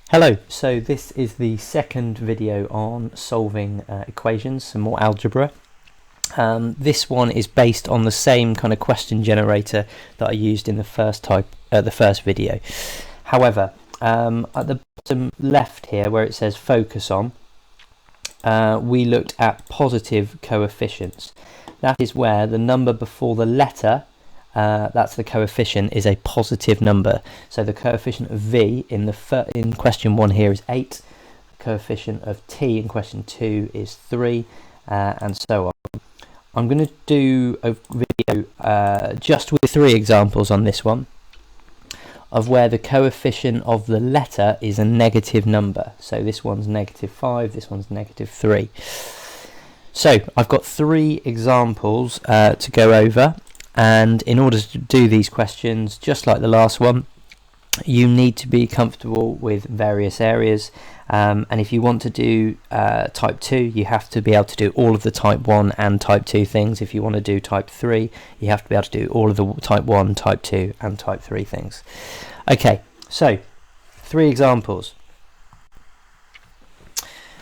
Hello, so this is the second video on solving equations, some more algebra. This one is based on the same kind of question generator that I used in the first video. However, at the bottom left here where it says focus on, we looked at positive coefficients. That is where the number before the letter, that's the coefficient, is a positive number. So the coefficient of v in question 1 here is 8, the coefficient of t in question 2 is 3, and so on. I'm going to do a video just with 3 examples on this one of where the coefficient of the letter is a negative number. So this one's -5, this one's -3. So I've got 3 examples to go over. And in order to do these questions, just like the last one, you need to be comfortable with various areas. And if you want to do type 2, you have to be able to do all of the type 1 and type 2 things. If you want to do type 3, you have to be able to do all of the type 1, type 2 and type 3 things. Okay, so 3 examples.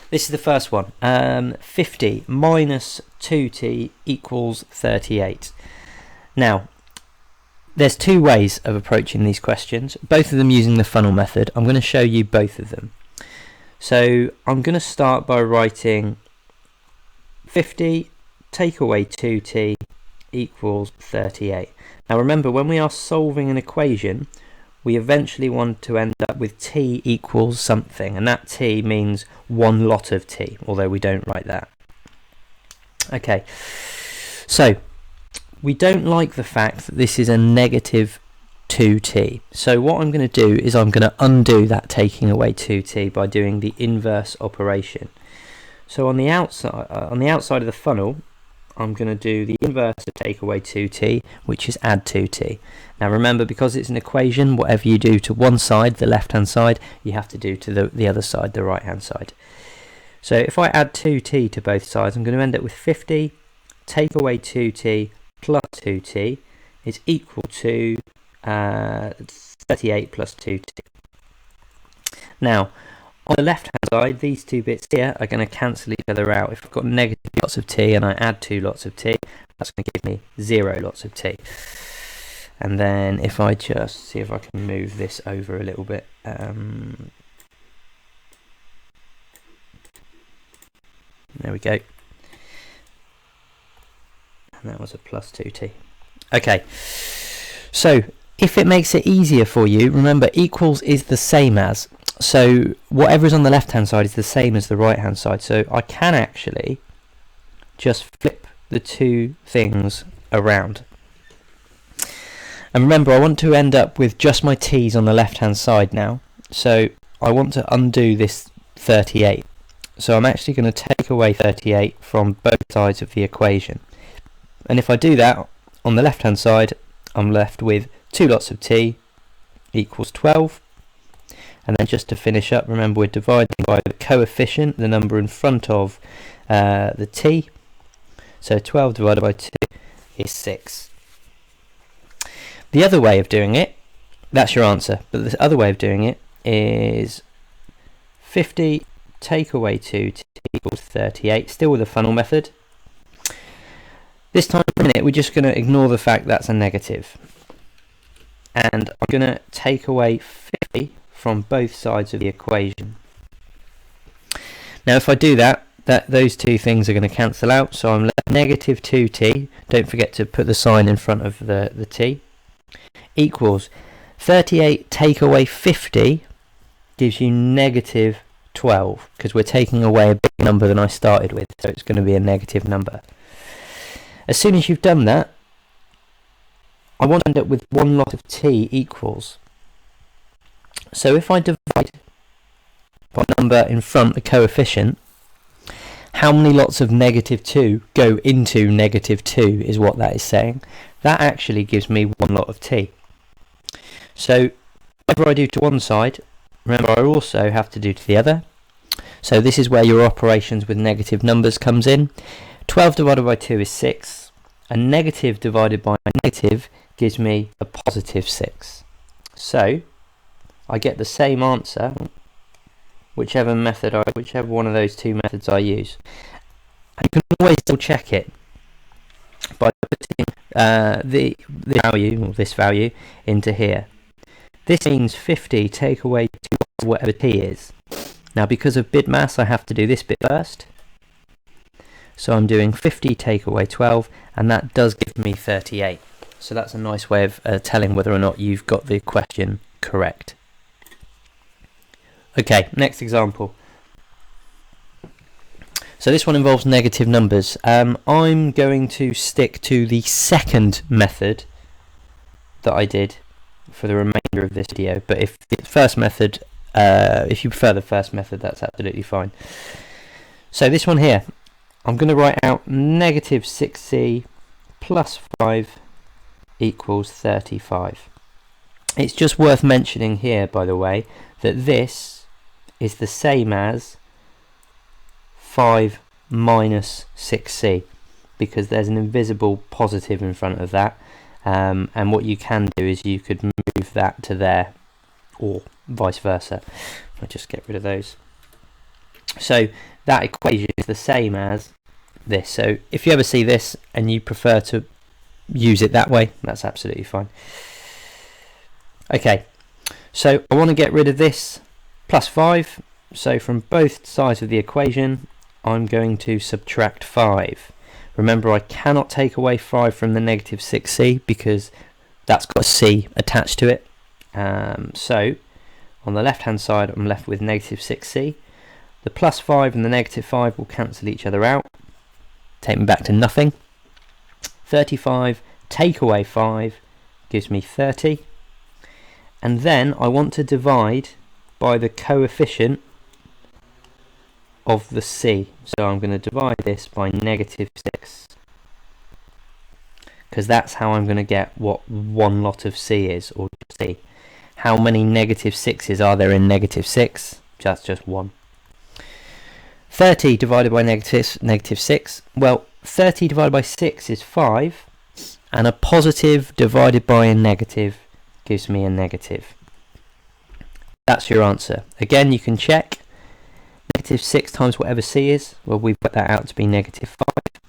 This is the first one. 50 minus 2t equals 38. Now, there's 2 ways of approaching these questions, both of them using the funnel method. I'm going to show you both of them. So I'm going to start by writing 50 take away 2t equals 38. Now remember, when we are solving an equation, we eventually want to end up with t equals something, and that t means one lot of t, although we don't write that. Okay, so we don't like the fact that this is a negative 2t. So what I'm going to do is I'm going to undo that taking away 2t by doing the inverse operation. So on the outside of the funnel, I'm going to do the inverse of take away 2t, which is add 2t. Now remember, because it's an equation, whatever you do to one side, the left-hand side, you have to do to the other side, the right-hand side. So if I add 2t to both sides, I'm going to end up with 50 take away 2t plus 2t is equal to 38 plus 2t. Now, on the left-hand side, these 2 bits here are going to cancel each other out. If I've got negative lots of t and I add 2 lots of t, that's going to give me 0 lots of t. And then if I just see if I can move this over a little bit. There we go. That was a plus 2t. Okay, so if it makes it easier for you, remember equals is the same as, so whatever is on the left hand side is the same as the right hand side, so I can actually just flip the 2 things around. And remember, I want to end up with just my t's on the left hand side now, so I want to undo this 38. So I'm actually going to take away 38 from both sides of the equation. And if I do that, on the left hand side, I'm left with 2 lots of t equals 12. And then just to finish up, remember we're dividing by the coefficient, the number in front of the t. So 12 divided by 2 is 6. The other way of doing it, that's your answer, but the other way of doing it is 50 take away 2t equals 38, still with the funnel method. This time for a minute, we're just going to ignore the fact that's a negative. And I'm going to take away 50 from both sides of the equation. Now if I do that, those 2 things are going to cancel out, so I'm left negative 2t, don't forget to put the sign in front of the t, equals 38 take away 50 gives you negative 12, because we're taking away a bigger number than I started with, so it's going to be a negative number. As soon as you've done that, I want to end up with one lot of t equals. So if I divide by number in front, the coefficient, how many lots of -2 go into -2 is what that is saying. That actually gives me one lot of t. So whatever I do to one side, remember I also have to do to the other. So this is where your operations with negative numbers comes in. 12 divided by 2 is 6. A negative divided by a negative gives me a positive 6. So I get the same answer whichever one of those two methods I use. And you can always still check it by putting the value, or this value, into here. This means 50 take away 2 whatever t is. Now because of bid mass I have to do this bit first. So I'm doing 50 take away 12, and that does give me 38. So that's a nice way of telling whether or not you've got the question correct. Okay, next example. So this one involves negative numbers. I'm going to stick to the second method that I did for the remainder of this video, but if the first method, if you prefer the first method, that's absolutely fine. So this one here, I'm going to write out negative 6c plus 5 equals 35. It's just worth mentioning here, by the way, that this is the same as 5 minus 6c, because there's an invisible positive in front of that, and what you can do is you could move that to there, or vice versa. I'll just get rid of those. So that equation is the same as this. So if you ever see this and you prefer to use it that way, that's absolutely fine. Okay, so I want to get rid of this plus 5. So from both sides of the equation, I'm going to subtract 5. Remember, I cannot take away 5 from the negative 6c because that's got a c attached to it. So on the left hand side I'm left with negative 6c. The plus 5 and the negative 5 will cancel each other out, take me back to nothing. 35 take away 5 gives me 30, and then I want to divide by the coefficient of the c, so I'm going to divide this by negative 6, because that's how I'm going to get what one lot of c is, or c. How many negative 6's are there in negative 6? That's just 1. 30 divided by negative 6, well, 30 divided by 6 is 5, and a positive divided by a negative gives me a negative. That's your answer. Again, you can check. Negative 6 times whatever c is, well, we've got that out to be negative 5,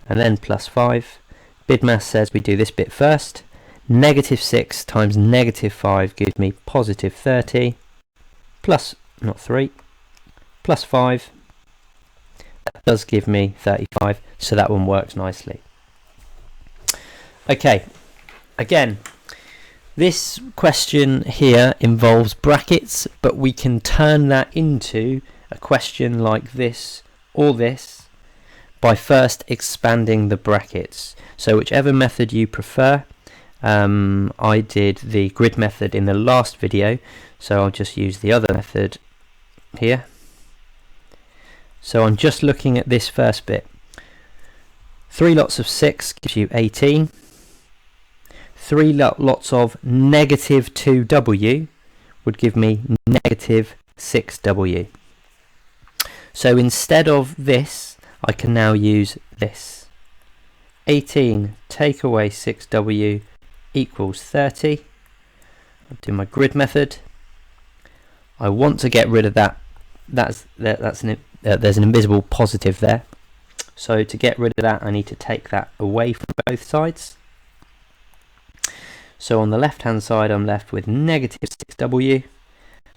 and then plus 5. Bid math says we do this bit first. Negative 6 times negative 5 gives me positive 30, plus, not 3, plus 5. That does give me 35, so that one works nicely. Okay, again, this question here involves brackets, but we can turn that into a question like this or this by first expanding the brackets. So whichever method you prefer. I did the grid method in the last video, so I'll just use the other method here. So I'm just looking at this first bit. 3 lots of 6 gives you 18. 3 lots of negative 2w would give me negative 6w. So instead of this, I can now use this. 18 take away 6w equals 30. I'll do my grid method. I want to get rid of that. There's an invisible positive there. So to get rid of that, I need to take that away from both sides. So on the left hand side I'm left with negative 6w,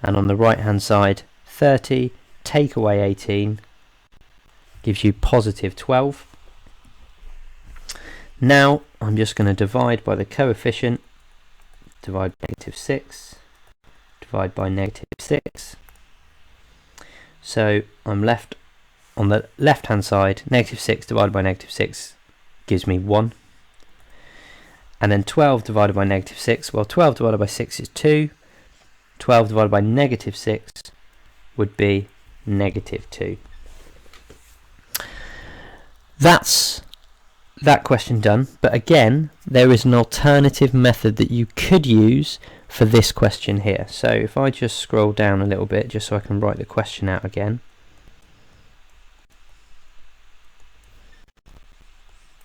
and on the right hand side 30 take away 18 gives you positive 12. Now I'm just going to divide by the coefficient, divide negative 6, divide by negative 6. So I'm left on the left hand side, negative 6 divided by negative 6 gives me 1. And then 12 divided by negative 6, well, 12 divided by 6 is 2. 12 divided by negative 6 would be negative 2. That's that question done, but again there is an alternative method that you could use for this question here. So if I just scroll down a little bit just so I can write the question out again.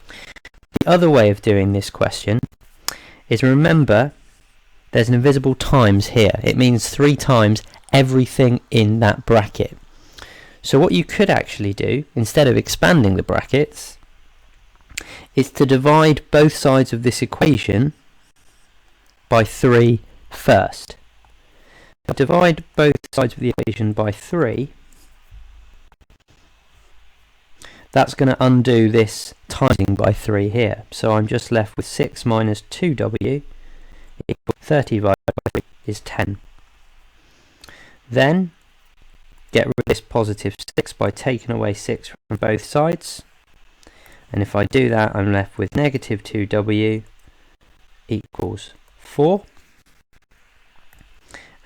The other way of doing this question is, remember there's an invisible times here. It means 3 times everything in that bracket. So what you could actually do, instead of expanding the brackets, is to divide both sides of this equation by 3 first. Divide both sides of the equation by 3. That's going to undo this timing by 3 here. So I'm just left with 6 minus 2w equals 30 divided by 3 is 10. Then get rid of this positive 6 by taking away 6 from both sides. And if I do that, I'm left with negative 2w equals 4.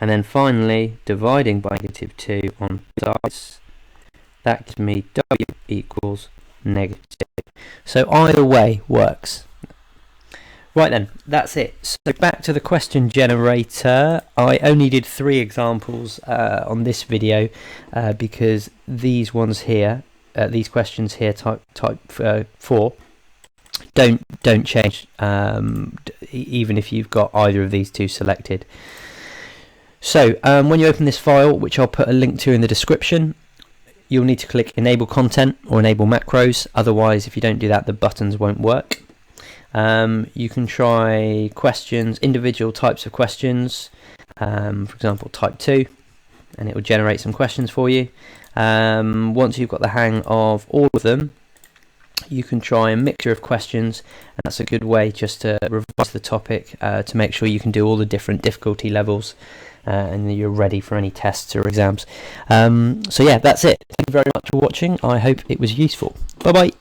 And then finally, dividing by negative 2 on both sides, that gives me w equals negative 2. So either way works. Right then, that's it. So back to the question generator. I only did 3 examples on this video because these ones here, these questions here, type 4, don't change even if you've got either of these two selected. So when you open this file, which I'll put a link to in the description, you'll need to click enable content or enable macros. Otherwise, if you don't do that, the buttons won't work. You can try questions, individual types of questions, for example type 2, and it will generate some questions for you. Once you've got the hang of all of them, you can try a mixture of questions, and that's a good way just to revise the topic to make sure you can do all the different difficulty levels and you're ready for any tests or exams. So yeah, that's it. Thank you very much for watching. I hope it was useful. Bye bye.